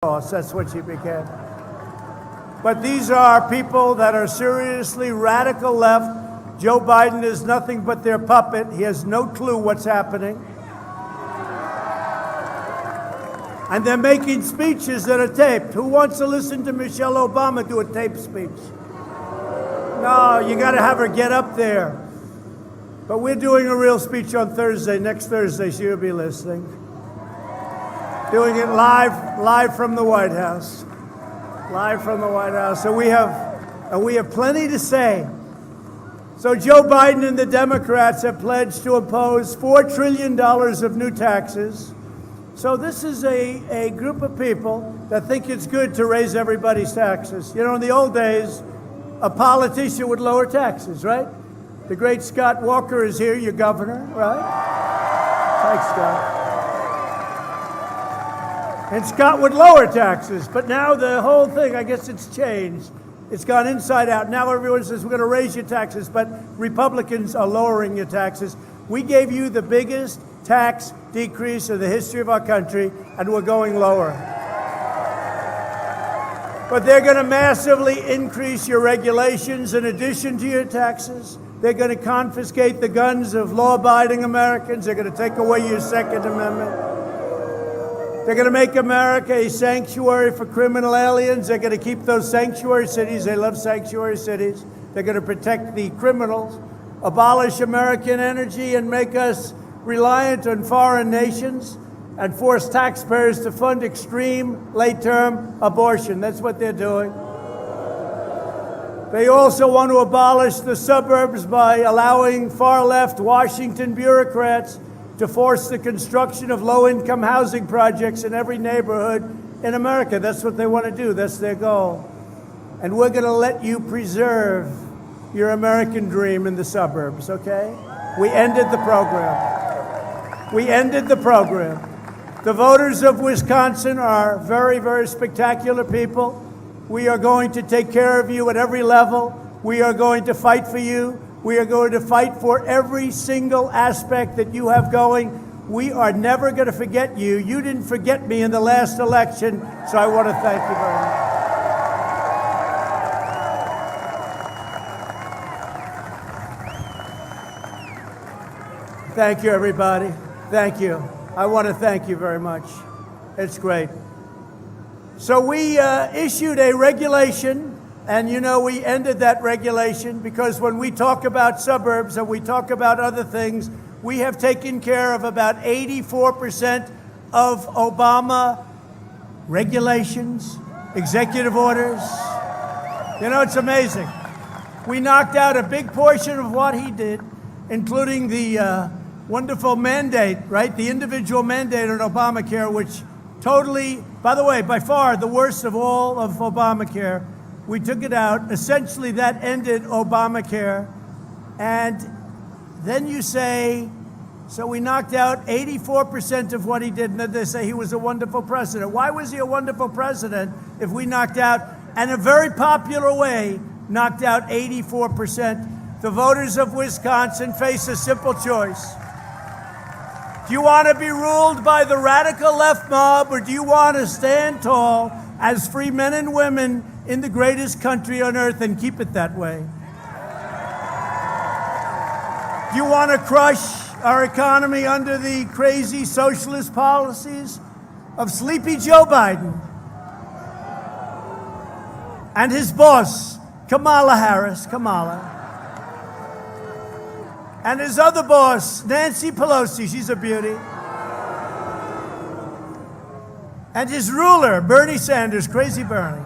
That's what she became. But these are people that are seriously radical left. Joe Biden is nothing but their puppet. He has no clue what's happening. And they're making speeches that are taped. Who wants to listen to Michelle Obama do a taped speech? No, you got to have her get up there. But we're doing a real speech on Thursday, next Thursday, so you'll be listening. Doing it live from the White House. Live from the White House. So we have plenty to say. So Joe Biden and the Democrats have pledged to impose $4 trillion of new taxes. So this is a group of people that think it's good to raise everybody's taxes. You know, in the old days, a politician would lower taxes, right? The great Scott Walker is here, your governor, right? Thanks, Scott. And Scott would lower taxes, but now the whole thing, I guess it's changed. It's gone inside out. Now everyone says, we're going to raise your taxes, but Republicans are lowering your taxes. We gave you the biggest tax decrease in the history of our country, and we're going lower. But they're going to massively increase your regulations in addition to your taxes. They're going to confiscate the guns of law-abiding Americans. They're going to take away your Second Amendment. They're going to make America a sanctuary for criminal aliens. They're going to keep those sanctuary cities. They love sanctuary cities. They're going to protect the criminals, abolish American energy, and make us reliant on foreign nations, and force taxpayers to fund extreme late-term abortion. That's what they're doing. They also want to abolish the suburbs by allowing far-left Washington bureaucrats to force the construction of low-income housing projects in every neighborhood in America. That's what they want to do. That's their goal. And we're going to let you preserve your American dream in the suburbs, okay? We ended the program. We ended the program. The voters of Wisconsin are very, very spectacular people. We are going to take care of you at every level. We are going to fight for you. We are going to fight for every single aspect that you have going. We are never going to forget you. You didn't forget me in the last election, so I want to thank you very much. Thank you, everybody. Thank you. I want to thank you very much. It's great. So we issued a regulation. And, you know, we ended that regulation because when we talk about suburbs and we talk about other things, we have taken care of about 84% of Obama regulations, executive orders. You know, it's amazing. We knocked out a big portion of what he did, including the wonderful mandate, right? The individual mandate on Obamacare, which totally, by the way, by far the worst of all of Obamacare. We took it out. Essentially, that ended Obamacare. And then you say, so we knocked out 84% of what he did, and then they say he was a wonderful president. Why was he a wonderful president if we knocked out, and a very popular way, knocked out 84%? The voters of Wisconsin face a simple choice. Do you want to be ruled by the radical left mob, or do you want to stand tall as free men and women in the greatest country on earth and keep it that way? Do you want to crush our economy under the crazy socialist policies of sleepy Joe Biden and his boss, Kamala Harris, and his other boss, Nancy Pelosi, she's a beauty, and his ruler, Bernie Sanders, crazy Bernie?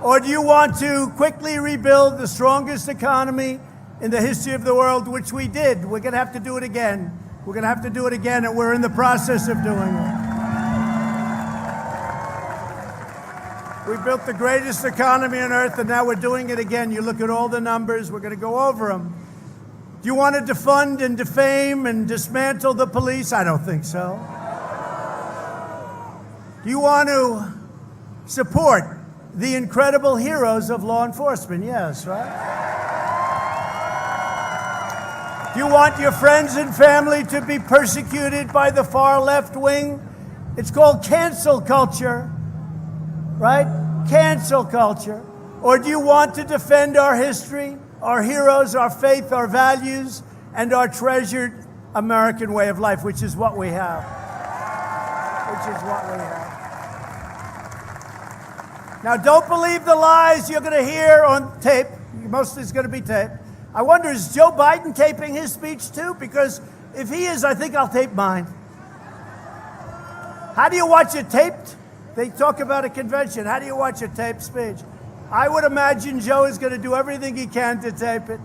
Or do you want to quickly rebuild the strongest economy in the history of the world, which we did? We're going to have to do it again. We're going to have to do it again, and we're in the process of doing it. We built the greatest economy on earth, and now we're doing it again. You look at all the numbers. We're going to go over them. Do you want to defund and defame and dismantle the police? I don't think so. Do you want to support the incredible heroes of law enforcement? Yes, right? Do you want your friends and family to be persecuted by the far left wing? It's called cancel culture. right? Cancel culture. Or do you want to defend our history, our heroes, our faith, our values, and our treasured American way of life, which is what we have? Which is what we have. Now, don't believe the lies you're going to hear on tape. Mostly it's going to be taped. I wonder, is Joe Biden taping his speech too? Because if he is, I think I'll tape mine. How do you watch it taped? They talk about a convention. How do you watch a taped speech? I would imagine Joe is going to do everything he can to tape it.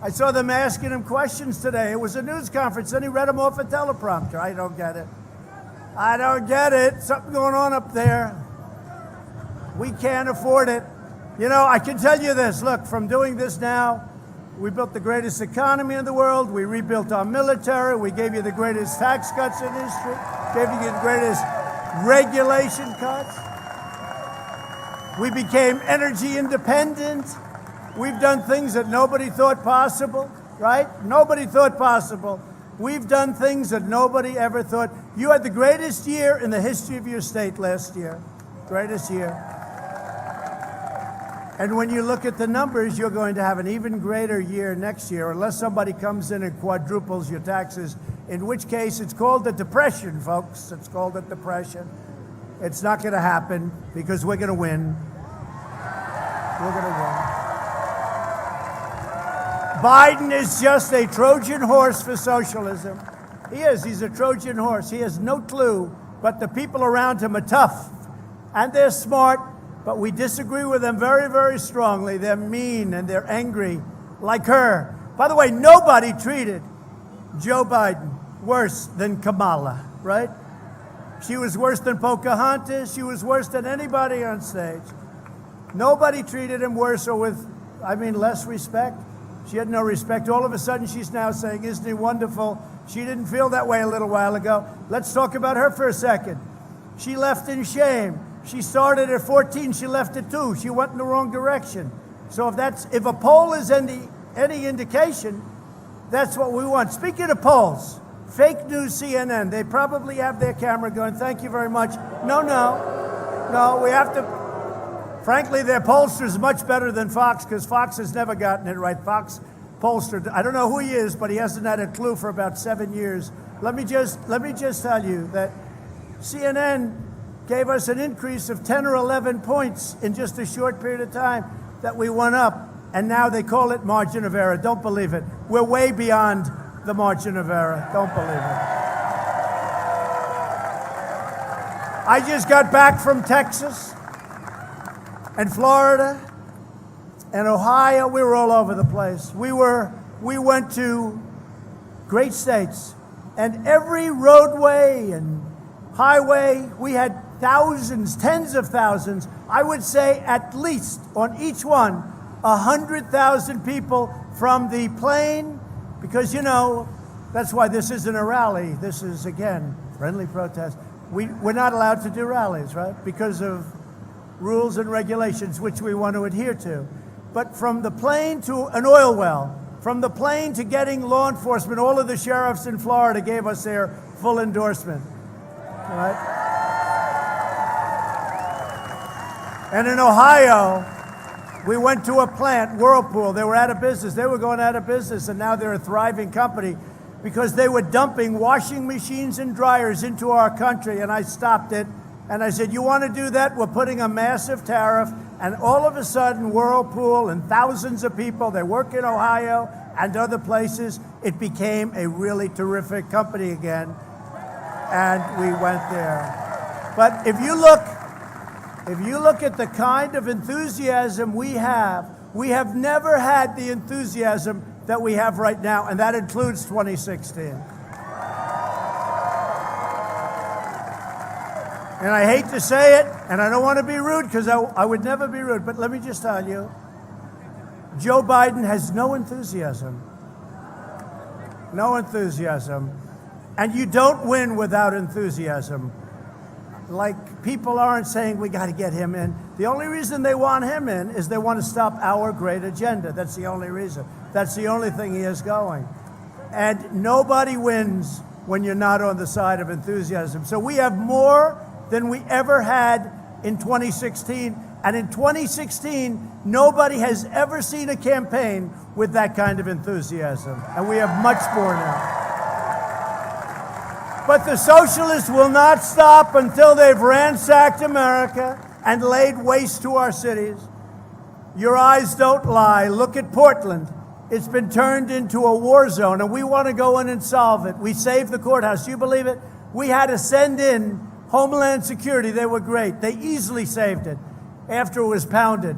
I saw them asking him questions today. It was a news conference, and he read them off a teleprompter. I don't get it. I don't get it. Something going on up there. We can't afford it. You know, I can tell you this. Look, from doing this now, we built the greatest economy in the world. We rebuilt our military. We gave you the greatest tax cuts in history. Gave you the greatest regulation cuts. We became energy independent. We've done things that nobody thought possible, right? Nobody thought possible. We've done things that nobody ever thought. You had the greatest year in the history of your state last year. Greatest year. And when you look at the numbers, you're going to have an even greater year next year, unless somebody comes in and quadruples your taxes, in which case it's called a depression, folks. It's called a depression. It's not going to happen because we're going to win. We're going to win. Biden is just a Trojan horse for socialism. He is. He's a Trojan horse. He has no clue, but the people around him are tough, and they're smart, but we disagree with them very, very strongly. They're mean, and they're angry, like her. By the way, nobody treated Joe Biden worse than Kamala, right? She was worse than Pocahontas. She was worse than anybody on stage. Nobody treated him worse or with, less respect. She had no respect. All of a sudden, she's now saying, isn't he wonderful? She didn't feel that way a little while ago. Let's talk about her for a second. She left in shame. She started at 14. She left at 2. She went in the wrong direction. So if a poll is any indication, that's what we want. Speaking of polls, fake news CNN, they probably have their camera going, thank you very much. No, we have to. Frankly, their pollster is much better than Fox, because Fox has never gotten it right. Fox pollster, I don't know who he is, but he hasn't had a clue for about 7 years. Let me just tell you that CNN gave us an increase of 10 or 11 points in just a short period of time that we went up, and now they call it margin of error. Don't believe it. We're way beyond the margin of error. Don't believe it. I just got back from Texas and Florida and Ohio. We were all over the place. We went to great states, and every roadway and highway, we had thousands, tens of thousands. I would say at least on each one, 100,000 people from the plane, because, that's why this isn't a rally. This is, again, friendly protest. We're not allowed to do rallies, right? Because of rules and regulations, which we want to adhere to. But from the plane to an oil well, from the plane to getting law enforcement, all of the sheriffs in Florida gave us their full endorsement. All right? And in Ohio, we went to a plant, Whirlpool. They were out of business. They were going out of business, and now they're a thriving company because they were dumping washing machines and dryers into our country, and I stopped it. And I said, you want to do that? We're putting a massive tariff. And all of a sudden, Whirlpool and thousands of people, they work in Ohio and other places. It became a really terrific company again. And we went there. But if you look at the kind of enthusiasm we have never had the enthusiasm that we have right now, and that includes 2016. And I hate to say it, and I don't want to be rude, because I would never be rude, but let me just tell you, Joe Biden has no enthusiasm. No enthusiasm. And you don't win without enthusiasm. Like, people aren't saying we got to get him in. The only reason they want him in is they want to stop our great agenda. That's the only reason. That's the only thing he has going. And nobody wins when you're not on the side of enthusiasm. So we have more than we ever had in 2016. And in 2016, nobody has ever seen a campaign with that kind of enthusiasm. And we have much more now. But the socialists will not stop until they've ransacked America and laid waste to our cities. Your eyes don't lie. Look at Portland. It's been turned into a war zone, and we want to go in and solve it. We saved the courthouse. Do you believe it? We had to send in Homeland Security. They were great. They easily saved it after it was pounded.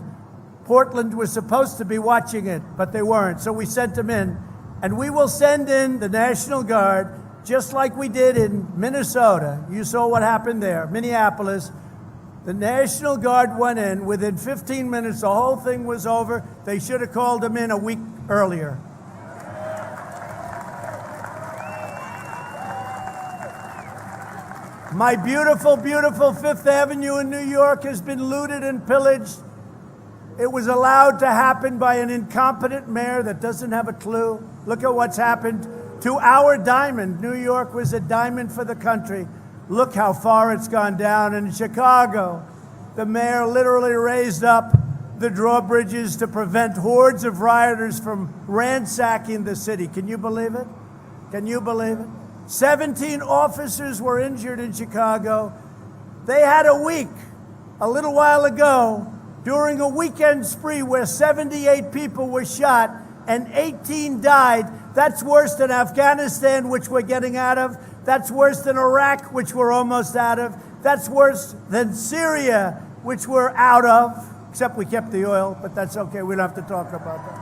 Portland was supposed to be watching it, but they weren't. So we sent them in, and we will send in the National Guard just like we did in Minnesota. You saw what happened there. Minneapolis. The National Guard went in. Within 15 minutes, the whole thing was over. They should have called them in a week earlier. My beautiful, beautiful Fifth Avenue in New York has been looted and pillaged. It was allowed to happen by an incompetent mayor that doesn't have a clue. Look at what's happened to our diamond. New York was a diamond for the country. Look how far it's gone down. In Chicago, the mayor literally raised up the drawbridges to prevent hordes of rioters from ransacking the city. Can you believe it? Can you believe it? 17 officers were injured in Chicago. They had a week, a little while ago, during a weekend spree where 78 people were shot and 18 died. That's worse than Afghanistan, which we're getting out of. That's worse than Iraq, which we're almost out of. That's worse than Syria, which we're out of, except we kept the oil, but that's okay. We don't have to talk about that.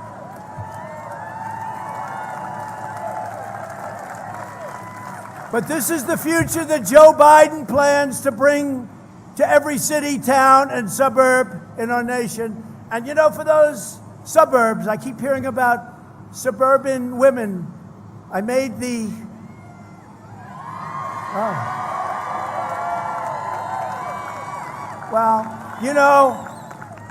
But this is the future that Joe Biden plans to bring to every city, town, and suburb in our nation. And you know, for those suburbs, I keep hearing about suburban women. I made the... Well, you know,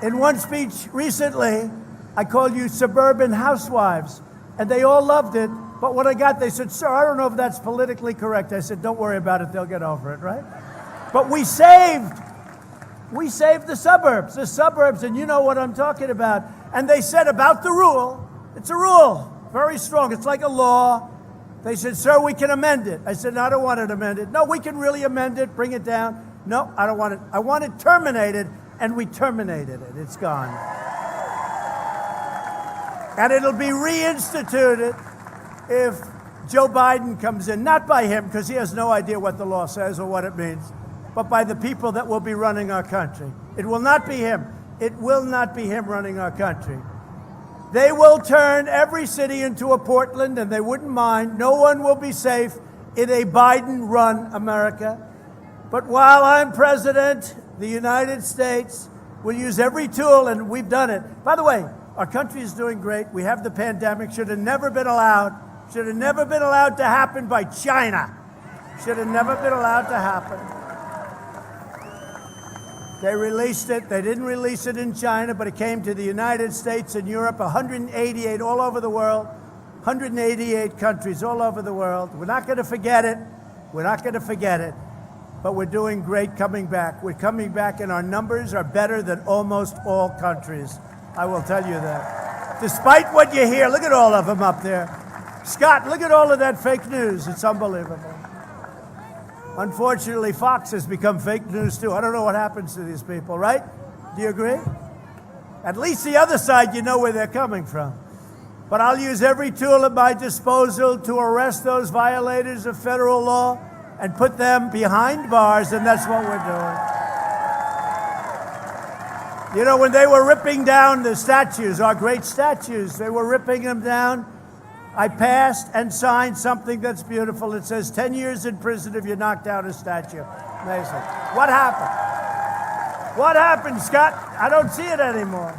in one speech recently, I called you suburban housewives, and they all loved it. But when I got, they said, "Sir, I don't know if that's politically correct." I said, "Don't worry about it. They'll get over it, right?" But we saved the suburbs, and you know what I'm talking about. And they said about the rule, it's a rule, very strong. It's like a law. They said, "Sir, we can amend it." I said, "No, I don't want it amended." "No, we can really amend it, bring it down." "No, I don't want it. I want it terminated," and we terminated it. It's gone. And it'll be reinstituted if Joe Biden comes in, not by him, because he has no idea what the law says or what it means, but by the people that will be running our country. It will not be him. It will not be him running our country. They will turn every city into a Portland, and they wouldn't mind. No one will be safe in a Biden-run America. But while I'm president, the United States will use every tool, and we've done it. By the way, our country is doing great. We have the pandemic. Should have never been allowed to happen by China. Should have never been allowed to happen. They released it. They didn't release it in China, but it came to the United States and Europe, 188 all over the world, 188 countries all over the world. We're not going to forget it. We're not going to forget it. But we're doing great coming back. We're coming back, and our numbers are better than almost all countries. I will tell you that. Despite what you hear, look at all of them up there. Scott, look at all of that fake news. It's unbelievable. Unfortunately, Fox has become fake news too. I don't know what happens to these people, right? Do you agree? At least the other side, you know where they're coming from. But I'll use every tool at my disposal to arrest those violators of federal law and put them behind bars, and that's what we're doing. You know, when they were ripping down the statues, our great statues, they were ripping them down. I passed and signed something that's beautiful. It says 10 years in prison if you knock down a statue. Amazing. What happened? What happened, Scott? I don't see it anymore.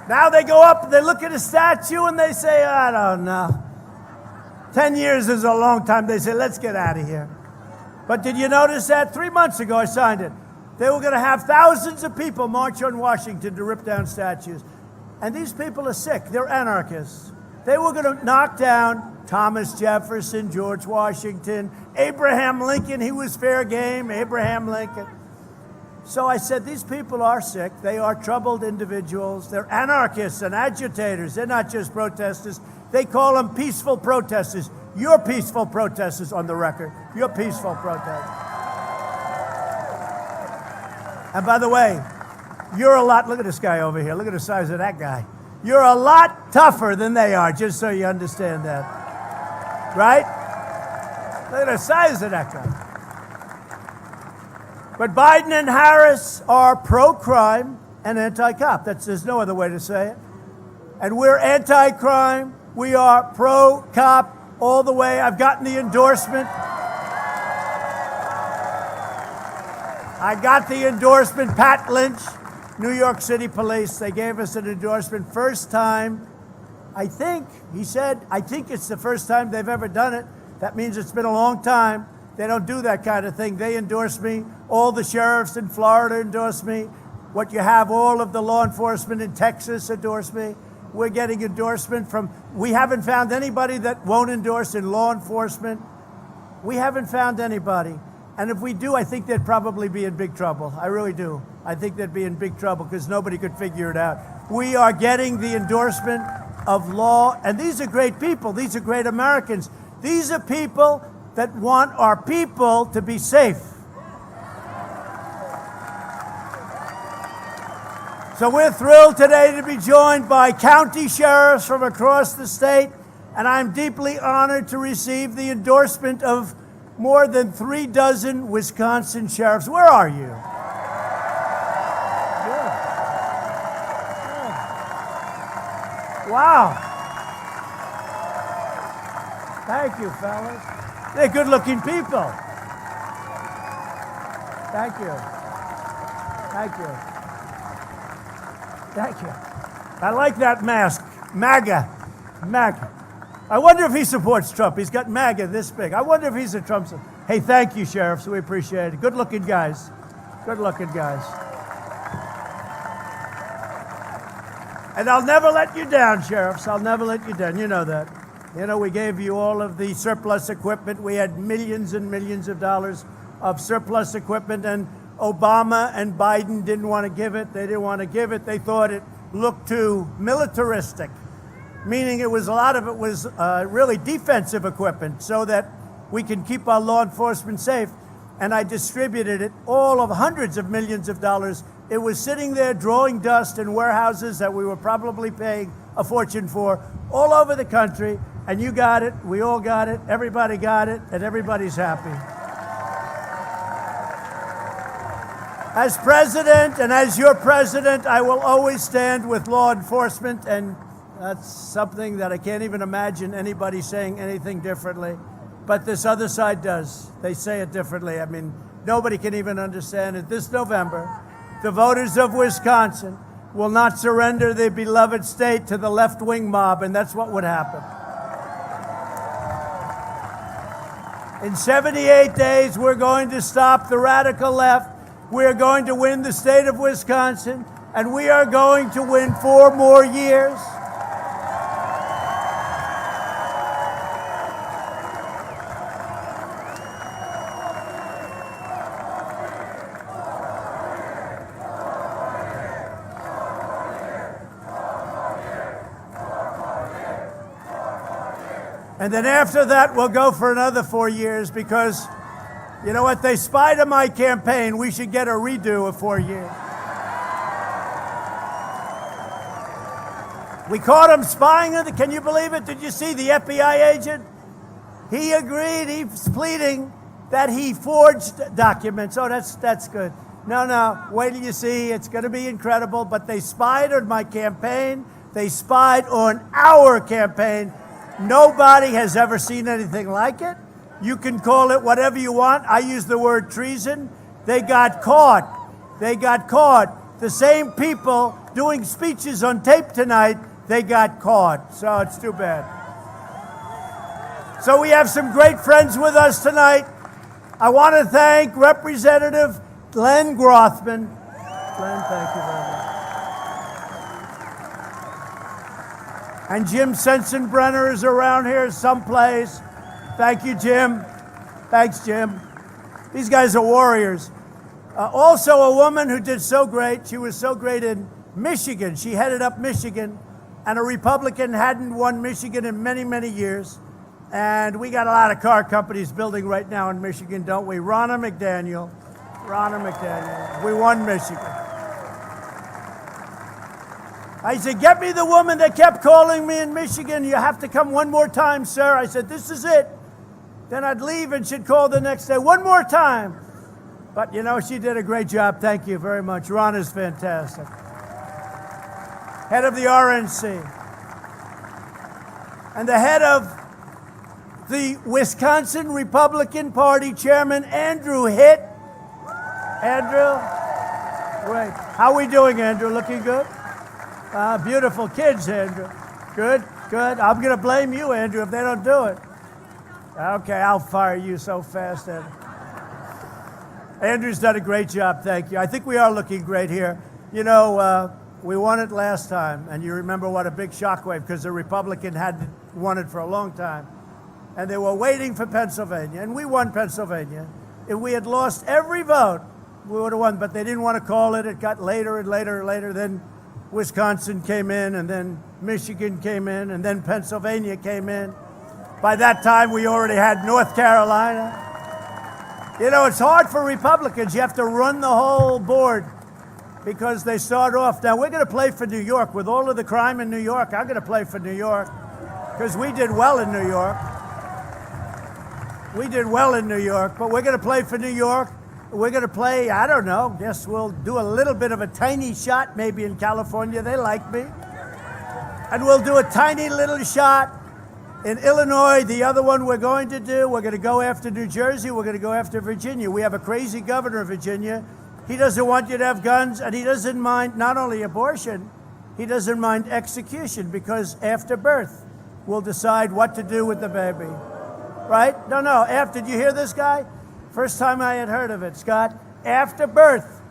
Now they go up, they look at a statue, and they say, "I don't know. 10 years is a long time." They say, "Let's get out of here." But did you notice that? 3 months ago, I signed it. They were going to have thousands of people march on Washington to rip down statues. And these people are sick. They're anarchists. They were going to knock down Thomas Jefferson, George Washington, Abraham Lincoln. He was fair game, Abraham Lincoln. So I said, these people are sick. They are troubled individuals. They're anarchists and agitators. They're not just protesters. They call them peaceful protesters. You're peaceful protesters on the record. You're peaceful protesters. And by the way, you're a lot, look at this guy over here. Look at the size of that guy. You're a lot tougher than they are, just so you understand that. Right? Look at the size of that guy. But Biden and Harris are pro-crime and anti-cop. There's no other way to say it. And we're anti-crime. We are pro-cop all the way. I've gotten the endorsement. I got the endorsement. Pat Lynch, New York City Police, they gave us an endorsement. First time, I think, he said, I think it's the first time they've ever done it. That means it's been a long time. They don't do that kind of thing. They endorse me. All the sheriffs in Florida endorse me. What you have, all of the law enforcement in Texas endorse me. We're getting endorsement from, we haven't found anybody that won't endorse in law enforcement. We haven't found anybody. And if we do, I think they'd probably be in big trouble. I really do. I think they'd be in big trouble because nobody could figure it out. We are getting the endorsement of law. And these are great people. These are great Americans. These are people that want our people to be safe. So we're thrilled today to be joined by county sheriffs from across the state, and I'm deeply honored to receive the endorsement of more than 36 Wisconsin sheriffs. Where are you? Good. Good. Wow. Thank you, fellas. They're good-looking people. Thank you. Thank you. Thank you. I like that mask. MAGA. MAGA. I wonder if he supports Trump. He's got MAGA this big. I wonder if he's a Trump supporter. Hey, thank you, sheriffs. We appreciate it. Good-looking guys. Good-looking guys. And I'll never let you down, sheriffs. I'll never let you down. You know that. You know, we gave you all of the surplus equipment. We had millions and millions of dollars of surplus equipment, and Obama and Biden didn't want to give it. They didn't want to give it. They thought it looked too militaristic, meaning a lot of it was really defensive equipment so that we can keep our law enforcement safe. And I distributed it, all of hundreds of millions of dollars. It was sitting there drawing dust in warehouses that we were probably paying a fortune for all over the country. And you got it, we all got it, everybody got it, and everybody's happy. As president and as your president, I will always stand with law enforcement, and that's something that I can't even imagine anybody saying anything differently. But this other side does. They say it differently. I mean, nobody can even understand it. This November, the voters of Wisconsin will not surrender their beloved state to the left-wing mob, and that's what would happen. In 78 days, we're going to stop the radical left. We're going to win the state of Wisconsin, and we are going to win 4 more years. And then after that, we'll go for another 4 years because, you know what, they spied on my campaign. We should get a redo of 4 years. We caught him spying on can you believe it? Did you see the FBI agent? He agreed, he's pleading that he forged documents. Oh, that's good. No, wait till you see, it's gonna be incredible. But they spied on my campaign. They spied on our campaign. Nobody has ever seen anything like it. You can call it whatever you want. I use the word treason. They got caught. They got caught. The same people doing speeches on tape tonight, they got caught. So it's too bad. So we have some great friends with us tonight. I want to thank Representative Glenn Grothman. Glenn, thank you very much. And Jim Sensenbrenner is around here someplace. Thank you, Jim. Thanks, Jim. These guys are warriors. Also, a woman who did so great. She was so great in Michigan. She headed up Michigan, and a Republican hadn't won Michigan in many, many years. And we got a lot of car companies building right now in Michigan, don't we? Ronna McDaniel. We won Michigan. I said, get me the woman that kept calling me in Michigan. You have to come one more time, sir. I said, this is it. Then I'd leave and she'd call the next day, one more time. But, you know, she did a great job. Thank you very much. Ronna's fantastic. Head of the RNC. And the head of the Wisconsin Republican Party Chairman, Andrew Hitt. Andrew, great. How are we doing, Andrew? Looking good? Beautiful kids, Andrew. Good, good. I'm going to blame you, Andrew, if they don't do it. Okay, I'll fire you so fast, Andrew. Andrew's done a great job, thank you. I think we are looking great here. You know, we won it last time, and you remember what a big shockwave, because the Republican hadn't won it for a long time. And they were waiting for Pennsylvania, and we won Pennsylvania. If we had lost every vote, we would have won, but they didn't want to call it. It got later and later and later. Then Wisconsin came in, and then Michigan came in, and then Pennsylvania came in. By that time, we already had North Carolina. You know, it's hard for Republicans. You have to run the whole board because they start off. Now, we're going to play for New York. With all of the crime in New York, I'm going to play for New York because we did well in New York. We did well in New York, but we're going to play for New York. We're going to play, I don't know, guess we'll do a little bit of a tiny shot maybe in California. They like me. And we'll do a tiny little shot in Illinois. The other one we're going to go after New Jersey. We're going to go after Virginia. We have a crazy governor of Virginia. He doesn't want you to have guns, and he doesn't mind not only abortion, he doesn't mind execution, because after birth, we'll decide what to do with the baby. Right? No, after, did you hear this guy? First time I had heard of it, Scott. After birth,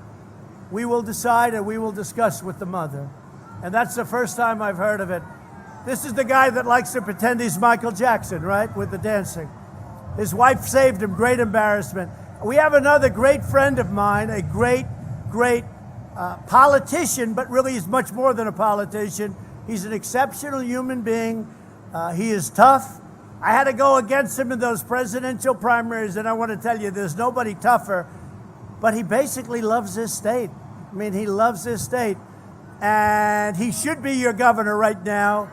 we will decide and we will discuss with the mother. And that's the first time I've heard of it. This is the guy that likes to pretend he's Michael Jackson, right, with the dancing. His wife saved him, great embarrassment. We have another great friend of mine, a great politician, but really he's much more than a politician. He's an exceptional human being. He is tough. I had to go against him in those presidential primaries, and I want to tell you, there's nobody tougher. But he basically loves this state. I mean, he loves this state. And he should be your governor right now.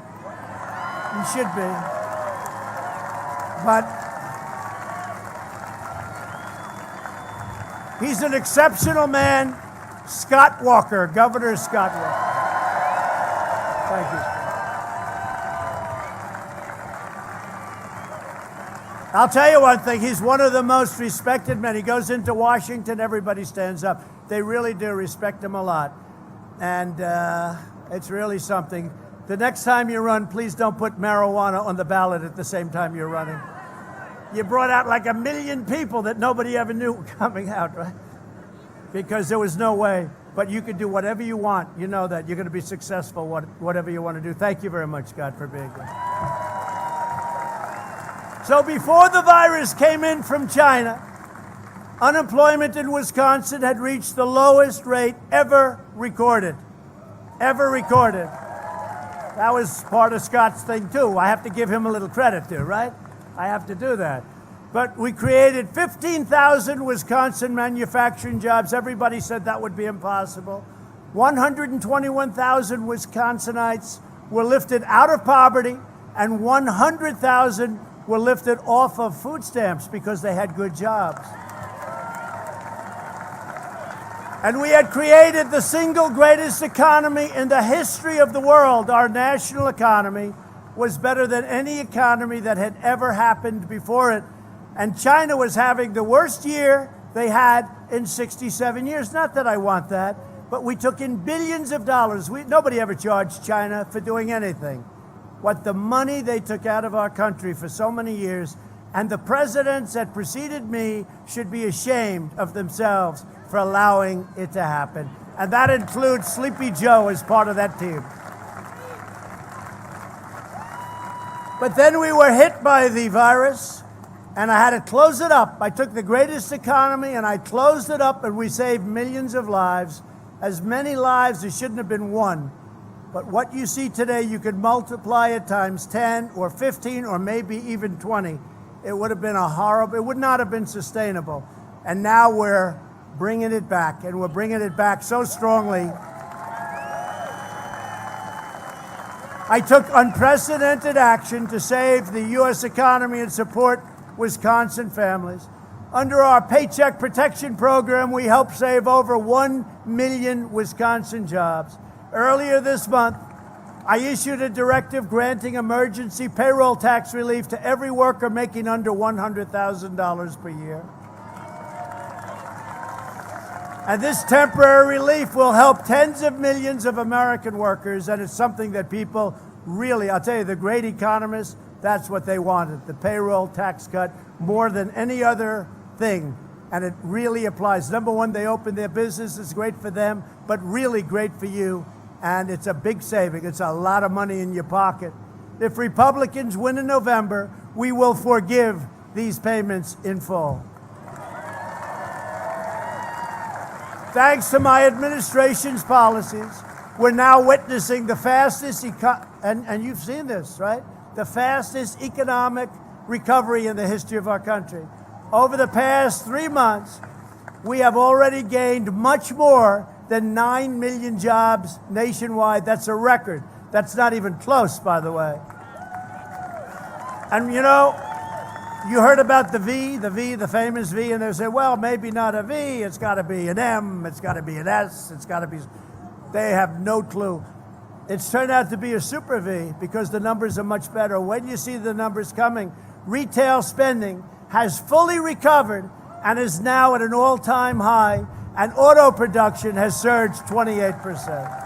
He should be. But he's an exceptional man. Scott Walker, Governor Scott Walker. Thank you. I'll tell you one thing, he's one of the most respected men. He goes into Washington, everybody stands up. They really do respect him a lot. And it's really something. The next time you run, please don't put marijuana on the ballot at the same time you're running. You brought out like 1 million people that nobody ever knew were coming out, right? Because there was no way. But you can do whatever you want. You know that. You're going to be successful, whatever you want to do. Thank you very much, Scott, for being here. So before the virus came in from China, unemployment in Wisconsin had reached the lowest rate ever recorded. Ever recorded. That was part of Scott's thing, too. I have to give him a little credit, too, right? I have to do that. But we created 15,000 Wisconsin manufacturing jobs. Everybody said that would be impossible. 121,000 Wisconsinites were lifted out of poverty, and 100,000 were lifted off of food stamps because they had good jobs. And we had created the single greatest economy in the history of the world. Our national economy was better than any economy that had ever happened before it. And China was having the worst year they had in 67 years. Not that I want that, but we took in billions of dollars. Nobody ever charged China for doing anything. What the money they took out of our country for so many years, and the presidents that preceded me should be ashamed of themselves for allowing it to happen. And that includes Sleepy Joe as part of that team. But then we were hit by the virus, And I had to close it up. I took the greatest economy and I closed it up, and we saved millions of lives, as many lives as shouldn't have been won. But what you see today, you could multiply it times 10 or 15 or maybe even 20. It would have been it would not have been sustainable. And now we're bringing it back, and we're bringing it back so strongly. I took unprecedented action to save the U.S. economy and support Wisconsin families. Under our Paycheck Protection Program, we helped save over 1 million Wisconsin jobs. Earlier this month, I issued a directive granting emergency payroll tax relief to every worker making under $100,000 per year. And this temporary relief will help tens of millions of American workers, and it's something that people really, I'll tell you, the great economists, that's what they wanted, the payroll tax cut, more than any other thing. And it really applies. Number one, they open their business, it's great for them, but really great for you. And it's a big saving. It's a lot of money in your pocket. If Republicans win in November, we will forgive these payments in full. Thanks to my administration's policies, we're now witnessing the fastest, and you've seen this, right? The fastest economic recovery in the history of our country. Over the past 3 months, we have already gained much more than 9 million jobs nationwide. That's a record. That's not even close, by the way. And you know, you heard about the famous V, and they say, well, maybe not a V, it's got to be an M, it's got to be an S, it's got to be... They have no clue. It's turned out to be a super V because the numbers are much better. When you see the numbers coming, retail spending has fully recovered and is now at an all-time high, and auto production has surged 28%.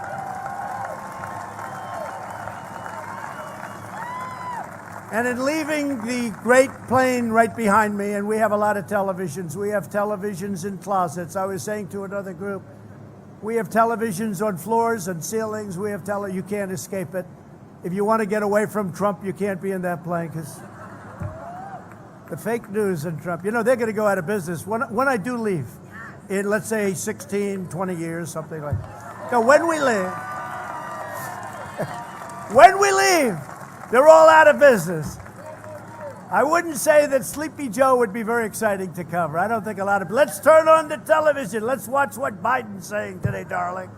And in leaving the great plane right behind me, and we have a lot of televisions. We have televisions in closets. I was saying to another group, we have televisions on floors and ceilings. We have you can't escape it. If you want to get away from Trump, you can't be in that plane, because the fake news and Trump, you know, they're going to go out of business when I do leave, in, let's say, 16, 20 years, something like that. So when we leave, they're all out of business. I wouldn't say that Sleepy Joe would be very exciting to cover. I don't think a lot of... Let's turn on the television. Let's watch what Biden's saying today, darling.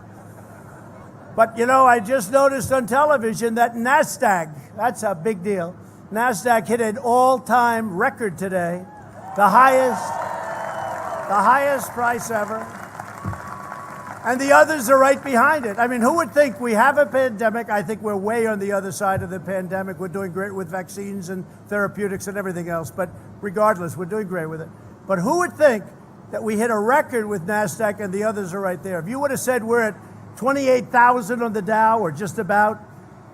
But, you know, I just noticed on television that NASDAQ, that's a big deal. NASDAQ hit an all-time record today, the highest price ever. And the others are right behind it. I mean, who would think we have a pandemic? I think we're way on the other side of the pandemic. We're doing great with vaccines and therapeutics and everything else. But regardless, we're doing great with it. But who would think that we hit a record with NASDAQ and the others are right there? If you would have said we're at 28,000 on the Dow, or just about,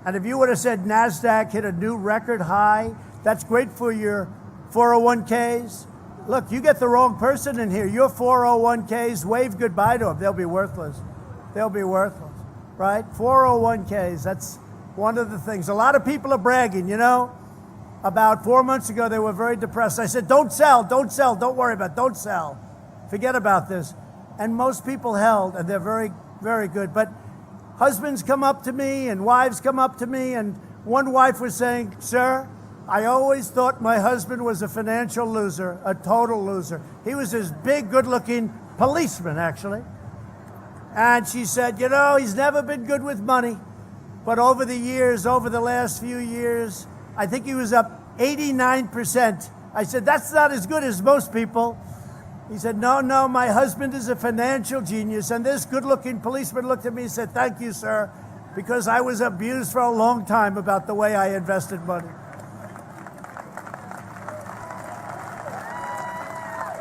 and if you would have said NASDAQ hit a new record high, that's great for your 401ks. Look, you get the wrong person in here. Your 401ks, wave goodbye to them. They'll be worthless. They'll be worthless, right? 401ks, that's one of the things. A lot of people are bragging, you know. About 4 months ago, they were very depressed. I said, don't sell, don't worry about it, don't sell. Forget about this. And most people held, and they're very, very good. But husbands come up to me and wives come up to me, and one wife was saying, sir, I always thought my husband was a financial loser, a total loser. He was this big, good-looking policeman, actually. And she said, you know, he's never been good with money. But over the years, over the last few years, I think he was up 89%. I said, that's not as good as most people. He said, no, my husband is a financial genius. And this good-looking policeman looked at me and said, thank you, sir, because I was abused for a long time about the way I invested money.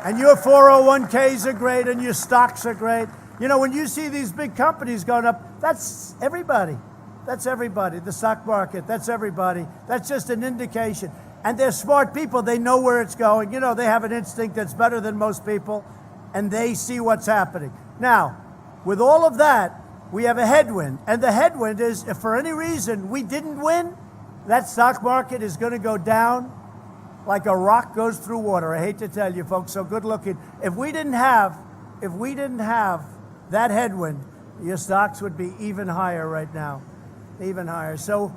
And your 401ks are great, and your stocks are great. You know, when you see these big companies going up, that's everybody. That's everybody. The stock market, that's everybody. That's just an indication. And they're smart people. They know where it's going. You know, they have an instinct that's better than most people, and they see what's happening. Now, with all of that, we have a headwind. And the headwind is, if for any reason we didn't win, that stock market is going to go down like a rock goes through water. I hate to tell you, folks, so good looking. If we didn't have that headwind, your stocks would be even higher right now, even higher. So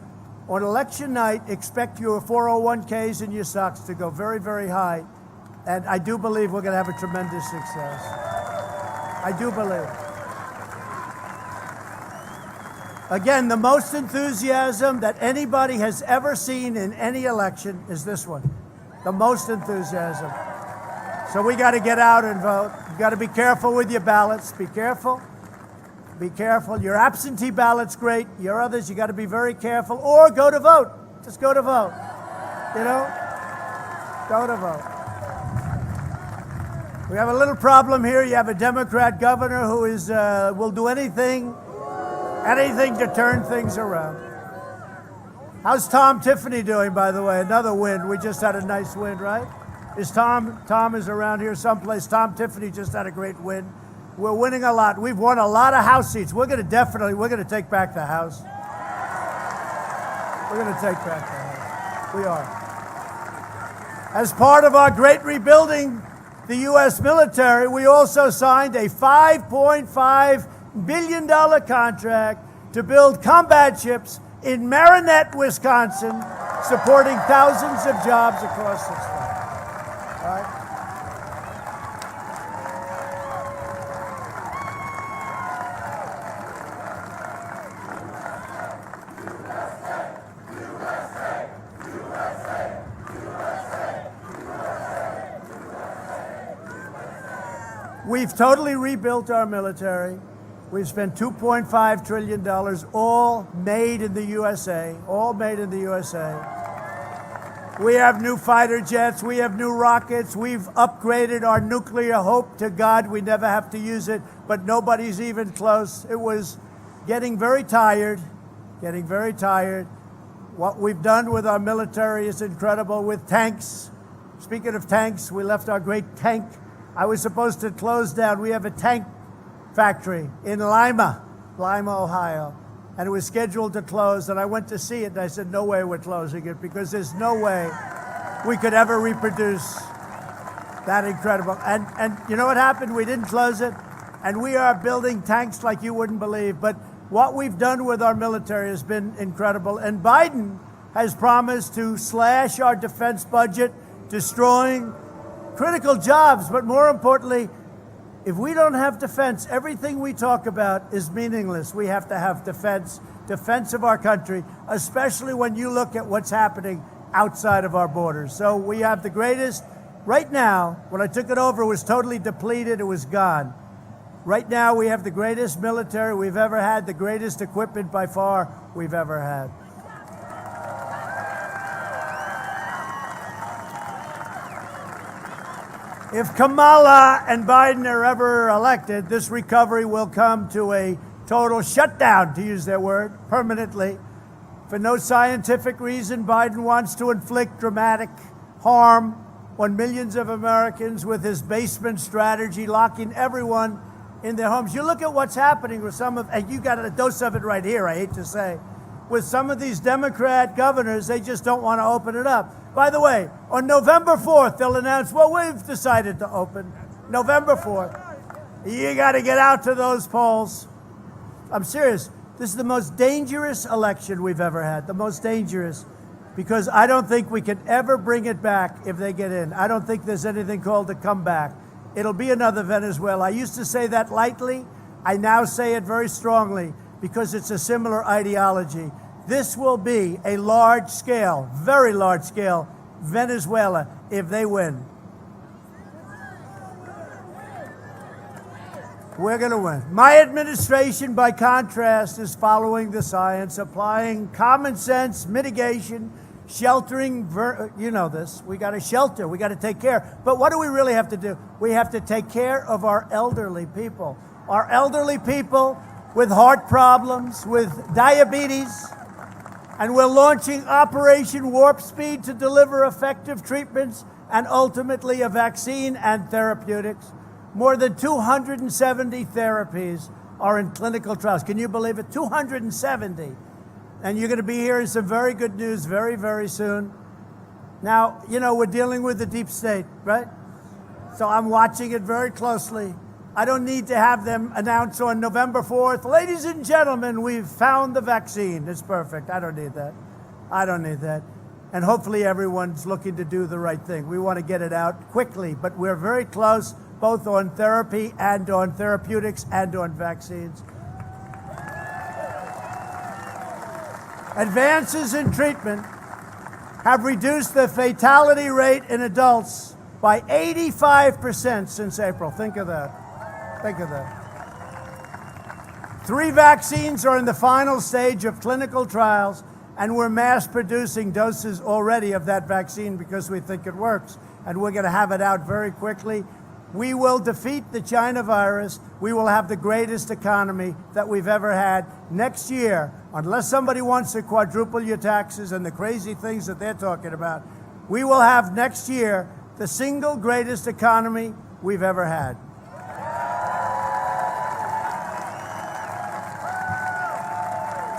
on election night, expect your 401ks and your stocks to go very, very high. And I do believe we're going to have a tremendous success. I do believe. Again, the most enthusiasm that anybody has ever seen in any election is this one. The most enthusiasm. So we got to get out and vote. You got to be careful with your ballots. Be careful. Be careful. Your absentee ballot's great. Your others, you got to be very careful. Or go to vote. Just go to vote. You know? Go to vote. We have a little problem here. You have a Democrat governor who is will do anything to turn things around. How's Tom Tiffany doing, by the way? Another win. We just had a nice win, right? Tom is around here someplace. Tom Tiffany just had a great win. We're winning a lot. We've won a lot of House seats. We're going to take back the House. We're going to take back the House. We are. As part of our great rebuilding the U.S. military, we also signed a $5.5 billion contract to build combat ships in Marinette, Wisconsin, supporting thousands of jobs across the state. All right? We've totally rebuilt our military. We've spent $2.5 trillion, all made in the USA, all made in the USA. We have new fighter jets. We have new rockets. We've upgraded our nuclear. Hope to God we never have to use it, but nobody's even close. It was getting very tired, getting very tired. What we've done with our military is incredible with tanks. Speaking of tanks, we left our great tank. I was supposed to close down. We have a tank factory in Lima, Ohio, and it was scheduled to close, and I went to see it, and I said, no way we're closing it, because there's no way we could ever reproduce that incredible. And you know what happened? We didn't close it, and we are building tanks like you wouldn't believe. But what we've done with our military has been incredible, and Biden has promised to slash our defense budget, destroying critical jobs, but more importantly, if we don't have defense, everything we talk about is meaningless. We have to have defense of our country, especially when you look at what's happening outside of our borders. So we have the greatest, right now, when I took it over, it was totally depleted, it was gone. Right now, we have the greatest military we've ever had, the greatest equipment by far we've ever had. If Kamala and Biden are ever elected, this recovery will come to a total shutdown, to use their word, permanently. For no scientific reason, Biden wants to inflict dramatic harm on millions of Americans with his basement strategy, locking everyone in their homes. You look at what's happening with some of, and you got a dose of it right here, I hate to say, with some of these Democrat governors, they just don't want to open it up. By the way, on November 4th, they'll announce, well, we've decided to open. November 4th. You got to get out to those polls. I'm serious. This is the most dangerous election we've ever had, the most dangerous, because I don't think we can ever bring it back if they get in. I don't think there's anything called a comeback. It'll be another Venezuela. I used to say that lightly. I now say it very strongly because it's a similar ideology. This will be a large-scale, very large-scale Venezuela if they win. We're going to win. My administration, by contrast, is following the science, applying common sense, mitigation, sheltering. You know this. We got to shelter. We got to take care. But what do we really have to do? We have to take care of our elderly people. Our elderly people with heart problems, with diabetes. And we're launching Operation Warp Speed to deliver effective treatments and ultimately a vaccine and therapeutics. More than 270 therapies are in clinical trials. Can you believe it? 270. And you're going to be hearing some very good news very, very soon. Now, you know, we're dealing with the deep state, right? So I'm watching it very closely. I don't need to have them announce on November 4th, ladies and gentlemen, we've found the vaccine. It's perfect. I don't need that. I don't need that. And hopefully everyone's looking to do the right thing. We want to get it out quickly, but we're very close, both on therapy and on therapeutics and on vaccines. Advances in treatment have reduced the fatality rate in adults by 85% since April. Think of that. Think of that. 3 vaccines are in the final stage of clinical trials, and we're mass producing doses already of that vaccine because we think it works. And we're going to have it out very quickly. We will defeat the China virus. We will have the greatest economy that we've ever had next year, unless somebody wants to quadruple your taxes and the crazy things that they're talking about. We will have next year the single greatest economy we've ever had.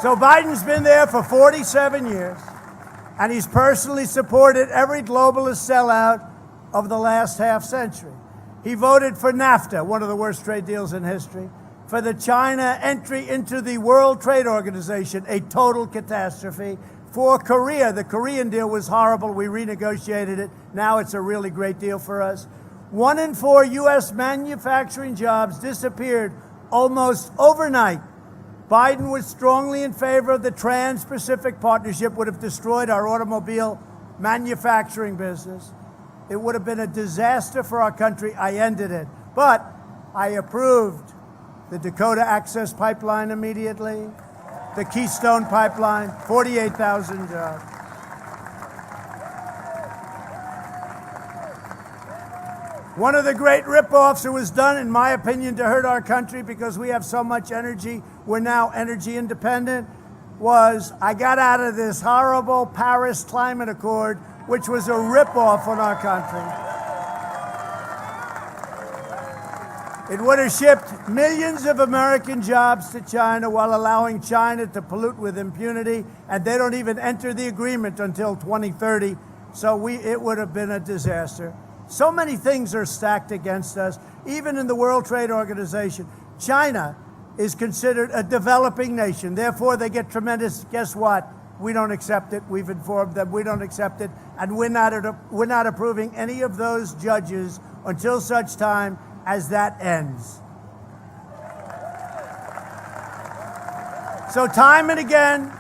So Biden's been there for 47 years, and he's personally supported every globalist sellout of the last half century. He voted for NAFTA, one of the worst trade deals in history, for the China entry into the World Trade Organization, a total catastrophe, for Korea. The Korean deal was horrible. We renegotiated it. Now it's a really great deal for us. 1 in 4 U.S. manufacturing jobs disappeared almost overnight. Biden was strongly in favor of the Trans-Pacific Partnership, would have destroyed our automobile manufacturing business. It would have been a disaster for our country. I ended it. But I approved the Dakota Access Pipeline immediately, the Keystone Pipeline, 48,000 jobs. One of the great ripoffs that was done, in my opinion, to hurt our country because we have so much energy, we're now energy independent, was I got out of this horrible Paris Climate Accord, which was a ripoff on our country. It would have shipped millions of American jobs to China while allowing China to pollute with impunity, and they don't even enter the agreement until 2030, so it would have been a disaster. So many things are stacked against us. Even in the World Trade Organization, China is considered a developing nation. Therefore, they get tremendous, guess what? We don't accept it. We've informed them we don't accept it. And we're not approving any of those judges until such time as that ends. So time and again,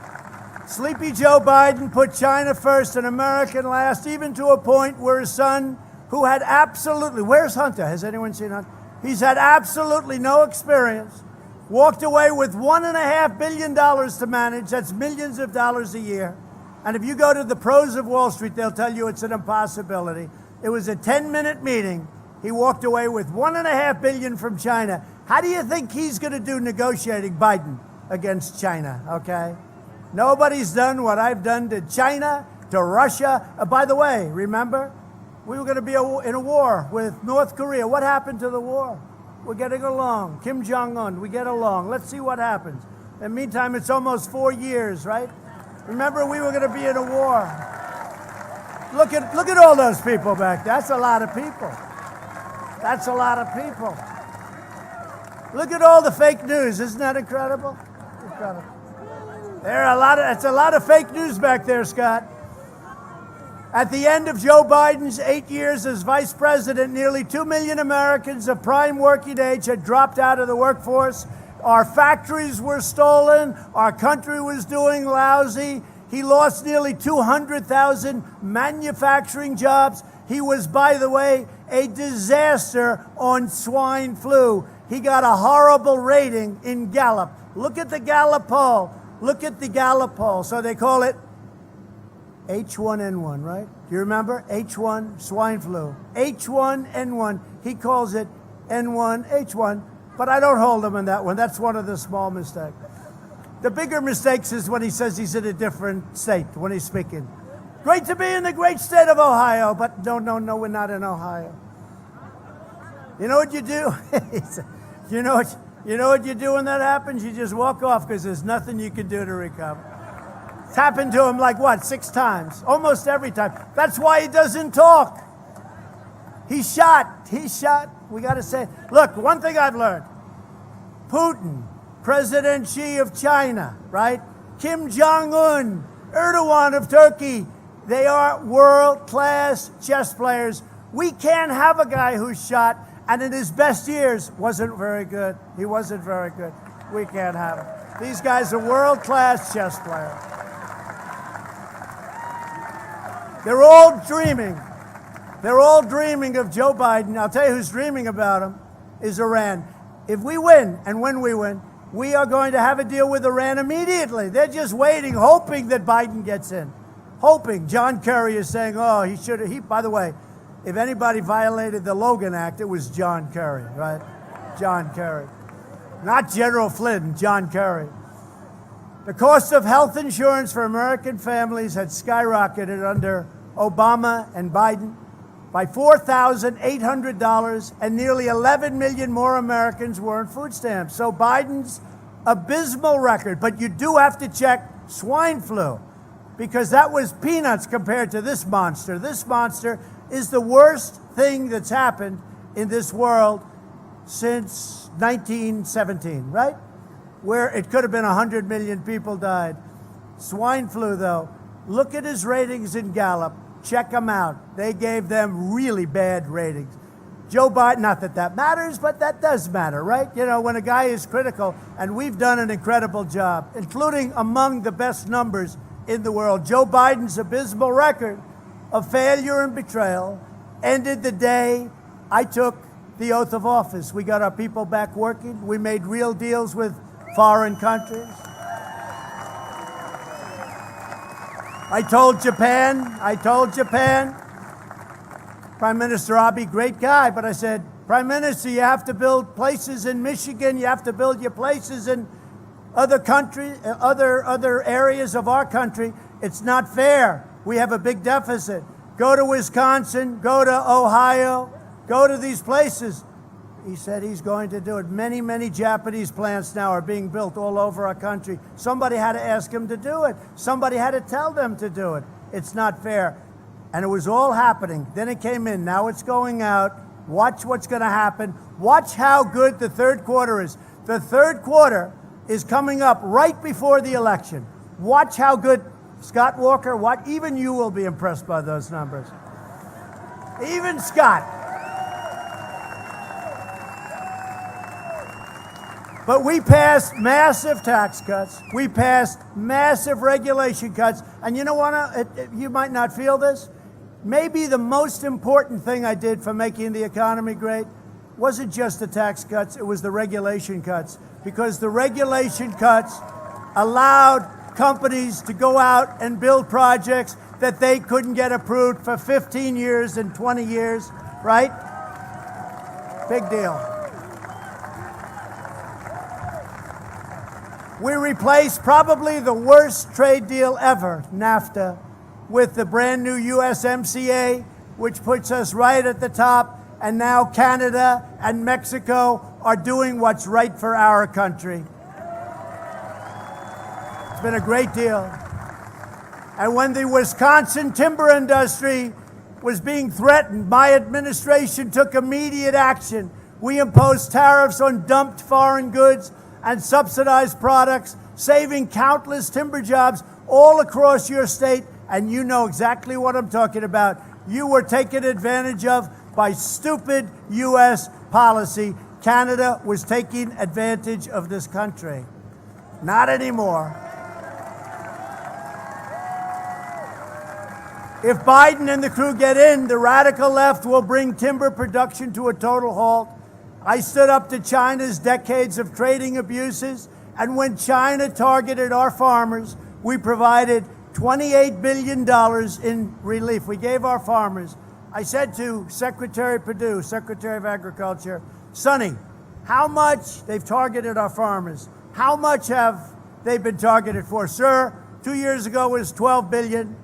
Sleepy Joe Biden put China first and America last, even to a point where his son, who had absolutely, where's Hunter? Has anyone seen Hunter? He's had absolutely no experience, walked away with $1.5 billion to manage. That's millions of dollars a year. And if you go to the pros of Wall Street, they'll tell you it's an impossibility. It was a 10-minute meeting. He walked away with $1.5 billion from China. How do you think he's going to do negotiating, Biden, against China, okay? Nobody's done what I've done to China, to Russia. By the way, remember? We were going to be in a war with North Korea. What happened to the war? We're getting along. Kim Jong-un, we get along. Let's see what happens. In the meantime, it's almost 4 years, right? Remember, we were going to be in a war. Look at all those people back there. That's a lot of people. That's a lot of people. Look at all the fake news. Isn't that incredible? Incredible. It's a lot of fake news back there, Scott. At the end of Joe Biden's 8 years as vice president, nearly 2 million Americans of prime working age had dropped out of the workforce. Our factories were stolen. Our country was doing lousy. He lost nearly 200,000 manufacturing jobs. He was, by the way, a disaster on swine flu. He got a horrible rating in Gallup. Look at the Gallup poll. Look at the Gallup poll. So they call it H1N1, right? Do you remember? H1, swine flu. H1N1. He calls it N1H1, but I don't hold him on that one. That's one of the small mistakes. The bigger mistakes is when he says he's in a different state when he's speaking. Great to be in the great state of Ohio, but no, we're not in Ohio. You know what you do? you know what you do when that happens? You just walk off because there's nothing you can do to recover. It's happened to him like what, 6 times? Almost every time. That's why he doesn't talk. He's shot. He's shot. We got to say, look, one thing I've learned. Putin, President Xi of China, right? Kim Jong-un, Erdogan of Turkey. They are world-class chess players. We can't have a guy who's shot and in his best years wasn't very good. He wasn't very good. We can't have him. These guys are world-class chess players. They're all dreaming. They're all dreaming of Joe Biden. I'll tell you who's dreaming about him is Iran. If we win, and when we win, we are going to have a deal with Iran immediately. They're just waiting, hoping that Biden gets in. Hoping. John Kerry is saying, oh, he should have. By the way, if anybody violated the Logan Act, it was John Kerry, right? John Kerry. Not General Flynn, John Kerry. The cost of health insurance for American families had skyrocketed under Obama and Biden by $4,800, and nearly 11 million more Americans were on food stamps. So Biden's abysmal record, but you do have to check swine flu, because that was peanuts compared to this monster. This monster is the worst thing that's happened in this world since 1917, right? Where it could have been 100 million people died. Swine flu, though, look at his ratings in Gallup. Check them out. They gave them really bad ratings. Joe Biden, not that that matters, but that does matter, right? You know, when a guy is critical, and we've done an incredible job, including among the best numbers in the world. Joe Biden's abysmal record of failure and betrayal ended the day I took the oath of office. We got our people back working. We made real deals with foreign countries. I told Japan, Prime Minister Abe, great guy, but I said, Prime Minister, you have to build places in Michigan, you have to build your places in other countries, other areas of our country. It's not fair. We have a big deficit. Go to Wisconsin, go to Ohio, go to these places. He said he's going to do it. Many, many Japanese plants now are being built all over our country. Somebody had to ask him to do it. Somebody had to tell them to do it. It's not fair. And it was all happening. Then it came in. Now it's going out. Watch what's going to happen. Watch how good the third quarter is. The third quarter is coming up right before the election. Watch how good Scott Walker, even you will be impressed by those numbers. Even Scott. But we passed massive tax cuts. We passed massive regulation cuts. And you know what? You might not feel this. Maybe the most important thing I did for making the economy great wasn't just the tax cuts, it was the regulation cuts. Because the regulation cuts allowed companies to go out and build projects that they couldn't get approved for 15 years and 20 years, right? Big deal. We replaced probably the worst trade deal ever, NAFTA, with the brand new USMCA, which puts us right at the top. And now Canada and Mexico are doing what's right for our country. It's been a great deal. And when the Wisconsin timber industry was being threatened, my administration took immediate action. We imposed tariffs on dumped foreign goods and subsidized products, saving countless timber jobs all across your state. And you know exactly what I'm talking about. You were taken advantage of by stupid U.S. policy. Canada was taking advantage of this country. Not anymore. If Biden and the crew get in, the radical left will bring timber production to a total halt. I stood up to China's decades of trading abuses, and when China targeted our farmers, we provided $28 billion in relief. We gave our farmers. I said to Secretary Perdue, Secretary of Agriculture, Sonny, how much they've targeted our farmers? How much have they been targeted for? Sir, 2 years ago it was $12 billion.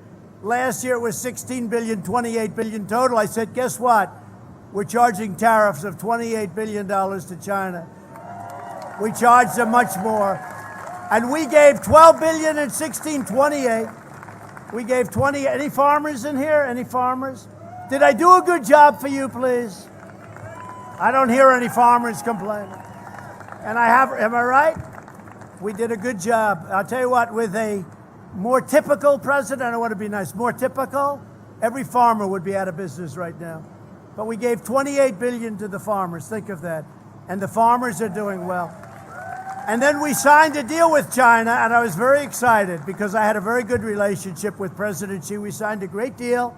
Last year it was $16 billion, $28 billion total. I said, guess what? We're charging tariffs of $28 billion to China. We charge them much more. And we gave $12 billion in 1628. We gave 20. Any farmers in here? Any farmers? Did I do a good job for you, please? I don't hear any farmers complaining. And I have, am I right? We did a good job. I'll tell you what, with a more typical president, I don't want to be nice, more typical, every farmer would be out of business right now. But we gave $28 billion to the farmers, think of that. And the farmers are doing well. And then we signed a deal with China, and I was very excited because I had a very good relationship with President Xi. We signed a great deal,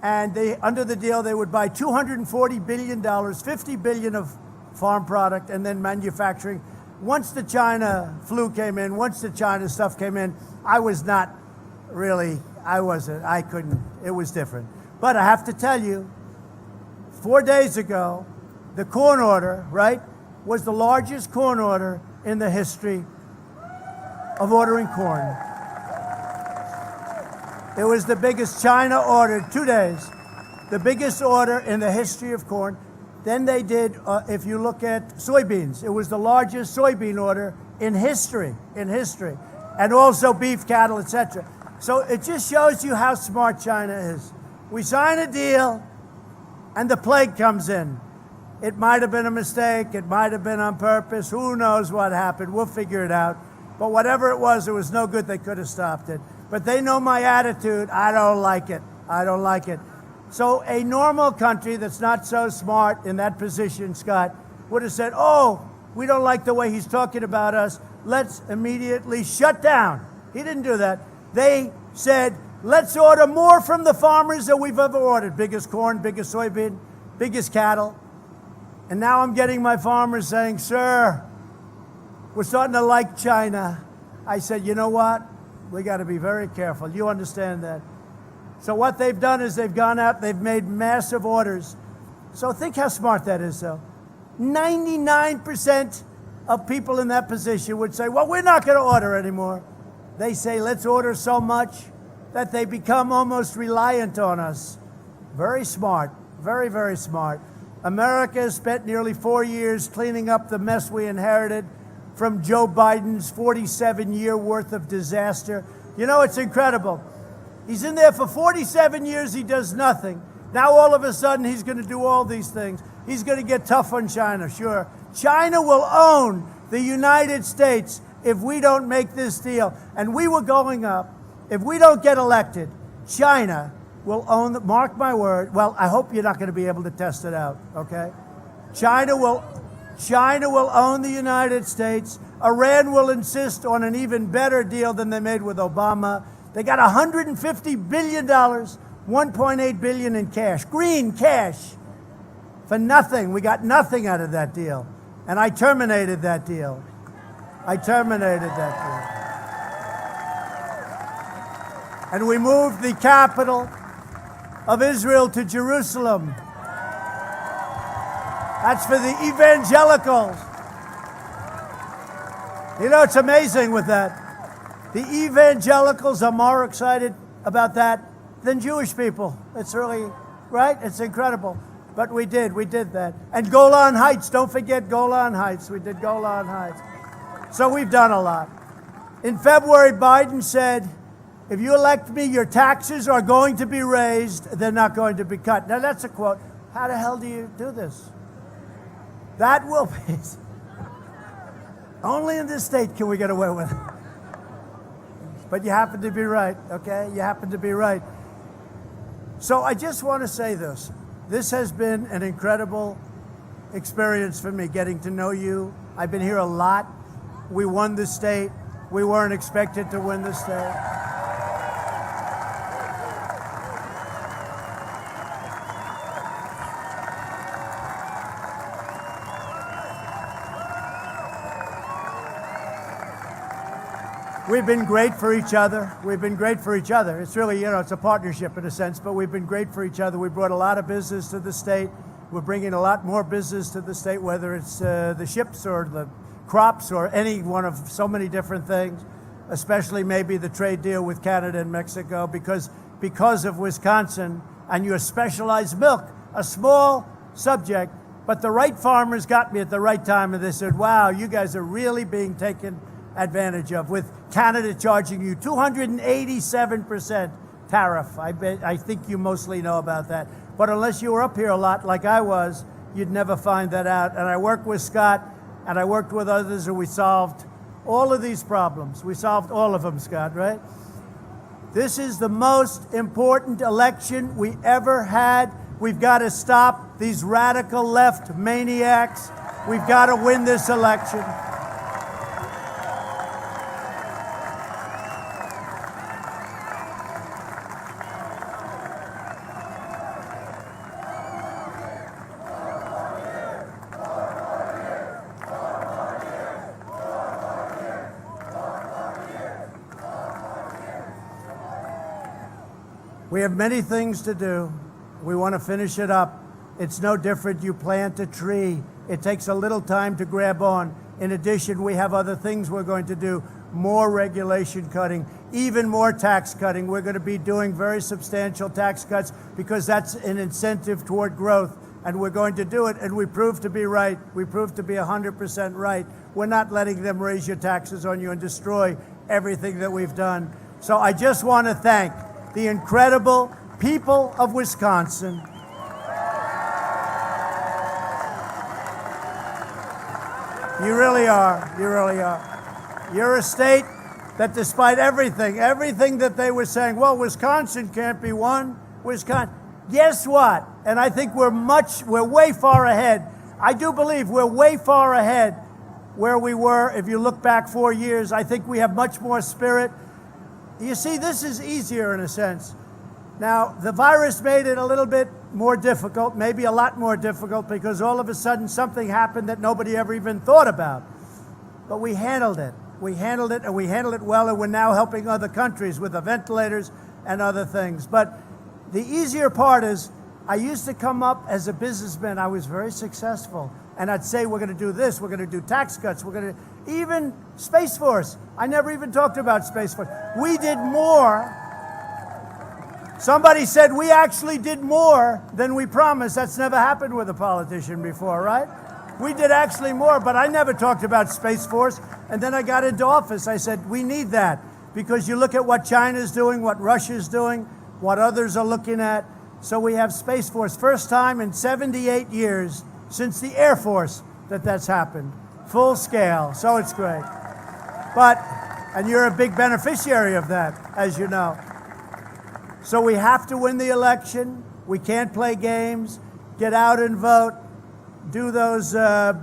and under the deal, they would buy $240 billion, $50 billion of farm product, and then manufacturing. Once the China flu came in, once the China stuff came in, I was not really, I couldn't, it was different. But I have to tell you, 4 days ago, the corn order, right, was the largest corn order in the history of ordering corn. It was the biggest. China ordered 2 days, the biggest order in the history of corn. Then they did, if you look at soybeans, it was the largest soybean order in history, and also beef, cattle, etc. So it just shows you how smart China is. We sign a deal, and the plague comes in. It might have been a mistake. It might have been on purpose. Who knows what happened? We'll figure it out. But whatever it was no good. They could have stopped it. But they know my attitude. I don't like it. I don't like it. So a normal country that's not so smart in that position, Scott, would have said, oh, we don't like the way he's talking about us. Let's immediately shut down. He didn't do that. They said, let's order more from the farmers than we've ever ordered. Biggest corn, biggest soybean, biggest cattle. And now I'm getting my farmers saying, sir, we're starting to like China. I said, you know what? We got to be very careful. You understand that? So what they've done is they've gone out, they've made massive orders. So think how smart that is, though. 99% of people in that position would say, well, we're not going to order anymore. They say, let's order so much that they become almost reliant on us. Very smart. Very, very smart. America has spent nearly 4 years cleaning up the mess we inherited from Joe Biden's 47-year worth of disaster. You know, it's incredible. He's in there for 47 years, he does nothing. Now all of a sudden he's going to do all these things. He's going to get tough on China, sure. China will own the United States if we don't make this deal. And we were going up. If we don't get elected, China will own, mark my word, well, I hope you're not going to be able to test it out, okay? China will own the United States. Iran will insist on an even better deal than they made with Obama. They got $150 billion, $1.8 billion in cash, green cash, for nothing. We got nothing out of that deal. And I terminated that deal. And we moved the capital of Israel to Jerusalem. That's for the evangelicals. You know, it's amazing with that. The evangelicals are more excited about that than Jewish people. It's really, right? It's incredible. But we did that. And Golan Heights, don't forget Golan Heights. We did Golan Heights. So we've done a lot. In February, Biden said, if you elect me, your taxes are going to be raised. They're not going to be cut. Now, that's a quote. How the hell do you do this? That will be. Only in this state can we get away with it. But you happen to be right, okay? You happen to be right. So I just want to say this. This has been an incredible experience for me, getting to know you. I've been here a lot. We won the state. We weren't expected to win the state. We've been great for each other. It's really, it's a partnership in a sense, but we've been great for each other. We brought a lot of business to the state. We're bringing a lot more business to the state, whether it's the ships or the crops or any one of so many different things, especially maybe the trade deal with Canada and Mexico, because of Wisconsin and your specialized milk, a small subject, but the right farmers got me at the right time, and they said, wow, you guys are really being taken advantage of, with Canada charging you 287% tariff. I think you mostly know about that. But unless you were up here a lot like I was, you'd never find that out. And I worked with Scott, and I worked with others, and we solved all of these problems. We solved all of them, Scott, right? This is the most important election we ever had. We've got to stop these radical left maniacs. We've got to win this election. We have many things to do. We want to finish it up. It's no different. You plant a tree. It takes a little time to grab on. In addition, we have other things we're going to do. More regulation cutting, even more tax cutting. We're going to be doing very substantial tax cuts because that's an incentive toward growth. And we're going to do it, and we prove to be right. We prove to be 100% right. We're not letting them raise your taxes on you and destroy everything that we've done. So I just want to thank the incredible people of Wisconsin. You really are. You really are. You're a state that despite everything that they were saying, well, Wisconsin can't be won. Wisconsin. Guess what? And I think we're way far ahead. I do believe we're way far ahead where we were. If you look back 4 years, I think we have much more spirit. You see, this is easier in a sense. Now, the virus made it a little bit more difficult, maybe a lot more difficult, because all of a sudden something happened that nobody ever even thought about. But we handled it. We handled it, and we handled it well, and we're now helping other countries with the ventilators and other things. But the easier part is, I used to come up as a businessman. I was very successful. And I'd say, we're going to do this, we're going to do tax cuts, we're going to, even Space Force. I never even talked about Space Force. We did more. Somebody said we actually did more than we promised. That's never happened with a politician before, right? We did actually more, but I never talked about Space Force. And then I got into office. I said, we need that, because you look at what China's doing, what Russia's doing, what others are looking at. So we have Space Force. First time in 78 years since the Air Force that's happened. Full scale. So it's great. And you're a big beneficiary of that, as you know. So we have to win the election. We can't play games. Get out and vote. Do those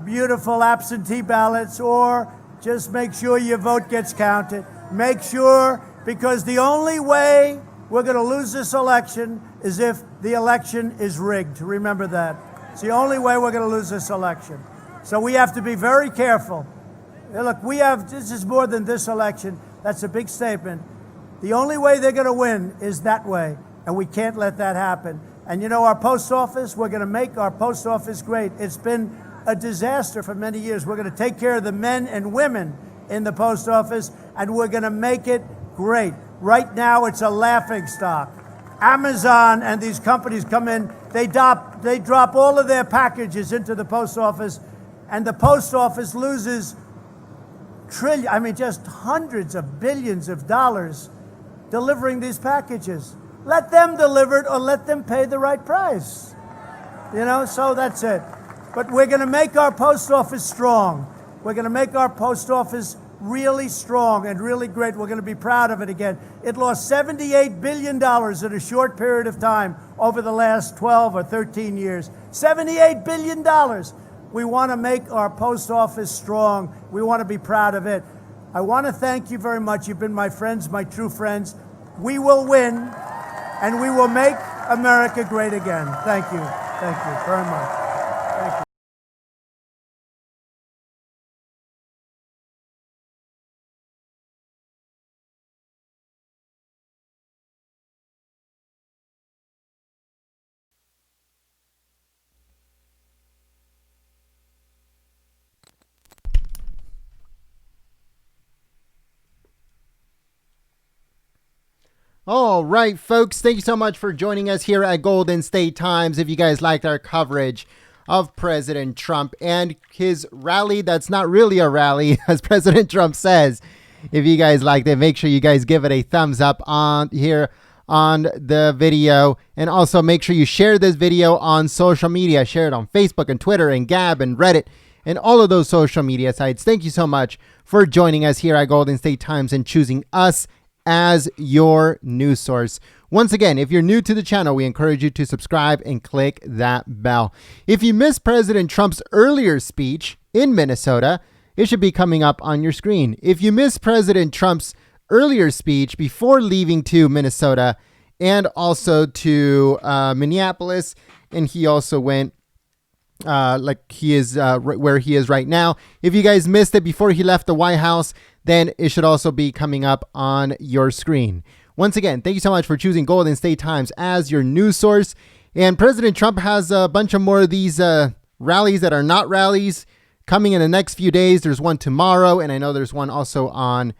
beautiful absentee ballots, or just make sure your vote gets counted. Make sure, because the only way we're going to lose this election is if the election is rigged. Remember that. It's the only way we're going to lose this election. So we have to be very careful. Look, this is more than this election. That's a big statement. The only way they're going to win is that way, and we can't let that happen. And you know, our post office, we're going to make our post office great. It's been a disaster for many years. We're going to take care of the men and women in the post office, and we're going to make it great. Right now, it's a laughingstock. Amazon and these companies come in, they drop all of their packages into the post office, and the post office loses just hundreds of billions of dollars delivering these packages. Let them deliver it, or let them pay the right price. You know, so that's it. But we're going to make our post office strong. We're going to make our post office really strong and really great. We're going to be proud of it again. It lost $78 billion in a short period of time over the last 12 or 13 years. $78 billion. We want to make our post office strong. We want to be proud of it. I want to thank you very much. You've been my friends, my true friends. We will win, and we will make America great again. Thank you. Thank you very much. Thank you. All right, folks, thank you so much for joining us here at Golden State Times. If you guys liked our coverage of President Trump and his rally that's not really a rally, as President Trump says. If you guys liked it, make sure you guys give it a thumbs up on here on the video, and also make sure you share this video on social media. Share it on Facebook and Twitter and Gab and Reddit and all of those social media sites. Thank you so much for joining us here at Golden State Times and choosing us as your news source. Once again, if you're new to the channel, we encourage you to subscribe and click that bell. If you missed President Trump's earlier speech in Minnesota, it should be coming up on your screen. If you missed President Trump's earlier speech before leaving to Minnesota and also to Minneapolis, and he also went like he is where he is right now. If you guys missed it before he left the White House, then it should also be coming up on your screen. Once again, thank you so much for choosing Golden State Times as your news source. And President Trump has a bunch of more of these rallies that are not rallies coming in the next few days. There's one tomorrow, and I know there's one also on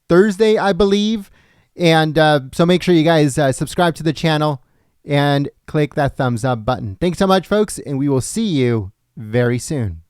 Thursday, I believe. And so make sure you guys subscribe to the channel and click that thumbs up button. Thanks so much, folks, and we will see you very soon.